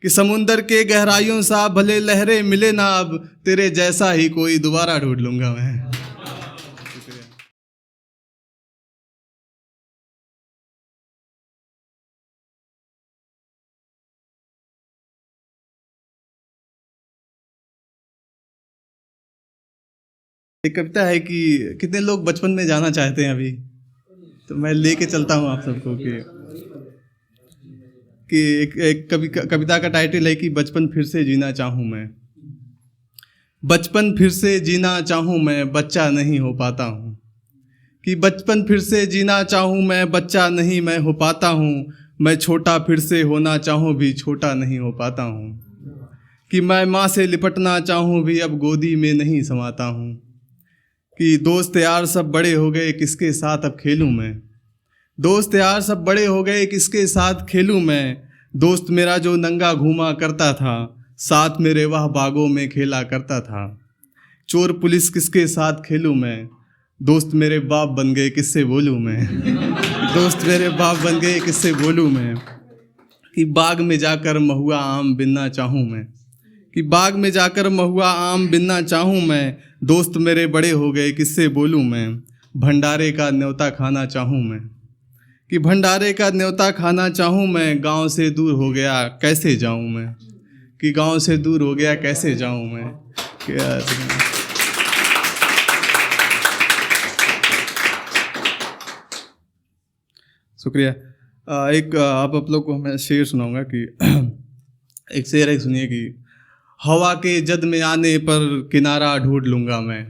कि समुंदर के गहराइयों सा भले लहरें मिले ना अब, तेरे जैसा ही कोई दोबारा ढूंढ लूंगा मैं। एक कविता है कि कितने लोग बचपन में जाना चाहते हैं अभी, तो मैं लेके चलता हूँ आप सबको कि एक कविता का टाइटल है कि बचपन फिर से जीना चाहूँ मैं। बचपन फिर से जीना चाहूँ मैं, बच्चा नहीं हो पाता हूँ। कि बचपन फिर से जीना चाहूँ मैं, बच्चा नहीं मैं हो पाता हूँ। मैं छोटा फिर से होना चाहूँ भी, छोटा नहीं हो पाता हूँ। कि मैं माँ से लिपटना चाहूँ भी, अब गोदी में नहीं समाता हूँ। कि दोस्त यार सब बड़े हो गए, किसके साथ अब खेलूँ मैं। दोस्त यार सब बड़े हो गए, किसके साथ खेलूँ मैं। दोस्त मेरा जो नंगा घूमा करता था, साथ मेरे वह बागों में खेला करता था। चोर पुलिस किसके साथ खेलूँ मैं। दोस्त मेरे बाप बन गए, किससे बोलूँ मैं। दोस्त मेरे बाप बन गए, किससे बोलूँ मैं। कि बाग में जाकर महुआ आम बिनना चाहूँ मैं। कि बाग में जाकर महुआ आम बिनना चाहूँ मैं। दोस्त मेरे बड़े हो गए, किससे बोलूँ मैं। भंडारे का न्योता खाना चाहूँ मैं। कि भंडारे का न्योता खाना चाहूँ मैं। गांव से दूर हो गया कैसे जाऊँ मैं। कि गांव से दूर हो गया कैसे जाऊँ मैं। क्या शुक्रिया। एक आप लोग को मैं शेर सुनाऊंगा कि एक शेर है, सुनिए कि हवा के जद में आने पर किनारा ढूंढ लूँगा मैं।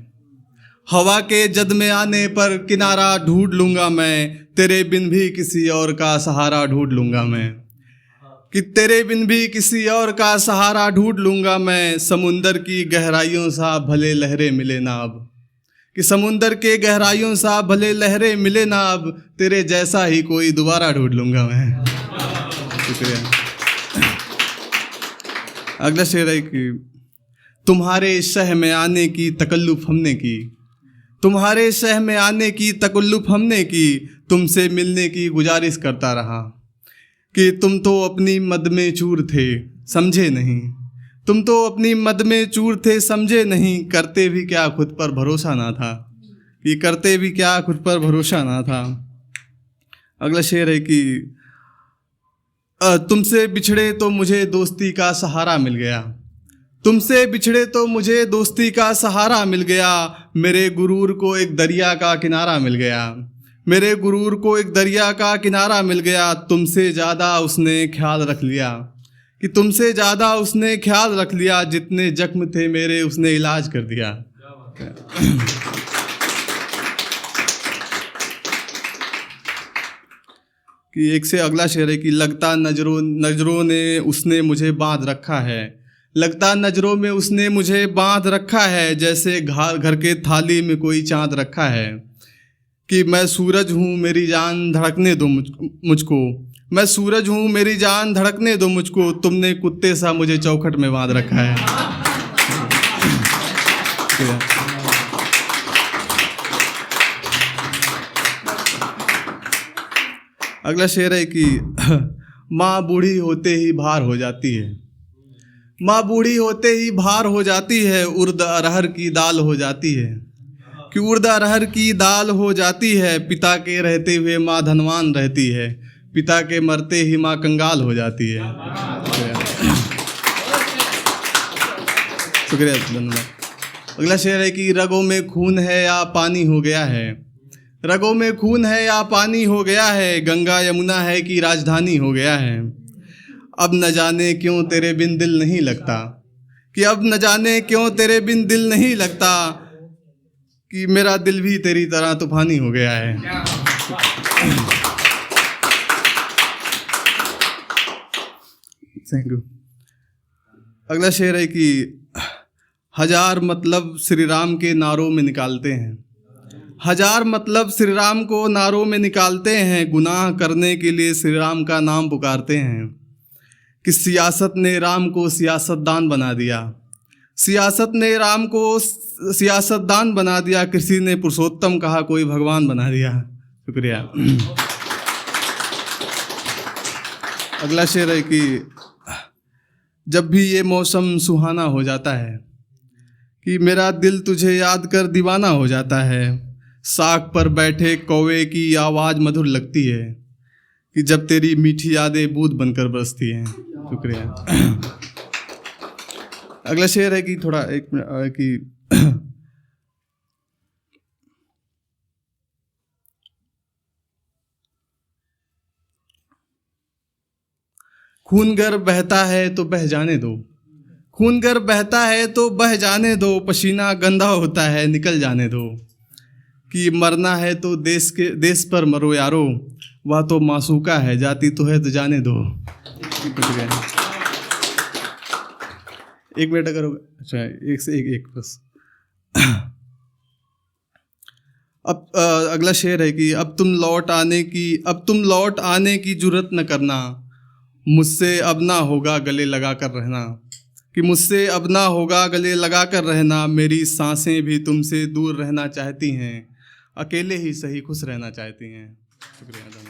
हवा के जद में आने पर किनारा ढूंढ लूँगा मैं। तेरे बिन भी किसी और का सहारा ढूंढ लूँगा मैं। कि तेरे बिन भी किसी और का सहारा ढूंढ लूँगा मैं। समुंदर की गहराइयों सा भले लहरें मिले ना अब। कि समुंदर के गहराइयों सा भले लहरें मिले ना अब, तेरे जैसा ही कोई दोबारा ढूंढ लूँगा मैं। शुक्रिया। अगला शेर है कि तुम्हारे शह में आने की तकल्लुफ़ हमने की। तुम्हारे शह में आने की तकल्लुफ़ हमने की। तुमसे मिलने की गुजारिश करता रहा। कि तुम तो अपनी मद में चूर थे, समझे नहीं। तुम तो अपनी मद में चूर थे, समझे नहीं। करते भी क्या खुद पर भरोसा ना था। कि करते भी क्या खुद पर भरोसा ना था। अगला शेर है कि तुमसे बिछड़े तो मुझे दोस्ती का सहारा मिल गया। तुमसे बिछड़े तो मुझे दोस्ती का सहारा मिल गया। मेरे गुरूर को एक दरिया का किनारा मिल गया। मेरे गुरूर को एक दरिया का किनारा मिल गया। तुमसे ज़्यादा उसने ख्याल रख लिया। कि तुमसे ज़्यादा उसने ख्याल रख लिया। जितने जख्म थे मेरे उसने इलाज कर दिया। कि एक से अगला शेर है कि लगता नजरों ने उसने मुझे बांध रखा है। लगता नजरों में उसने मुझे बांध रखा है। जैसे घर के थाली में कोई चांद रखा है। कि मैं सूरज हूँ मेरी जान धड़कने दो मुझको। मैं सूरज हूँ मेरी जान धड़कने दो मुझको। तुमने कुत्ते सा मुझे चौखट में बांध रखा है। अगला शेर है कि माँ बूढ़ी होते ही भार हो जाती है। माँ बूढ़ी होते ही भार हो जाती है। उर्द अरहर की दाल हो जाती है। कि उर्द अरहर की दाल हो जाती है। पिता के रहते हुए माँ धनवान रहती है। पिता के मरते ही माँ कंगाल हो जाती है। शुक्रिया, धन्यवाद। अगला शेर है कि रगों में खून है या पानी हो गया है। रगों में खून है या पानी हो गया है। गंगा यमुना है कि राजधानी हो गया है। अब न जाने क्यों तेरे बिन दिल नहीं लगता। कि अब न जाने क्यों तेरे बिन दिल नहीं लगता। कि मेरा दिल भी तेरी तरह तूफानी हो गया है। Thank you. अगला शेर है कि हजार मतलब श्री राम के नारों में निकालते हैं। हजार मतलब श्री राम को नारों में निकालते हैं। गुनाह करने के लिए श्री राम का नाम पुकारते हैं। कि सियासत ने राम को सियासतदान बना दिया। सियासत ने राम को सियासतदान बना दिया। किसी ने पुरुषोत्तम कहा, कोई भगवान बना दिया। शुक्रिया। अगला शेर है कि जब भी ये मौसम सुहाना हो जाता है कि मेरा दिल तुझे याद कर दीवाना हो जाता है। साग पर बैठे कौवे की आवाज़ मधुर लगती है कि जब तेरी मीठी यादें बूंद बनकर बरसती हैं। शुक्रिया। अगला शेर है कि थोड़ा एक कि खून गर बहता है तो बह जाने दो, खून गर बहता है तो बह जाने दो, पसीना गंदा होता है निकल जाने दो, कि मरना है तो देश पर मरो यारो, वह तो मासूका है जाती तो है तो जाने दो। एक मिनट अगर होगा, अच्छा एक से एक बस। अब अगला शेर है कि अब तुम लौट आने की जुर्रत न करना, मुझसे अब ना होगा गले लगा कर रहना, कि मुझसे अब ना होगा गले लगा कर रहना, मेरी सांसें भी तुमसे दूर रहना चाहती हैं, अकेले ही सही खुश रहना चाहती हैं। शुक्रिया।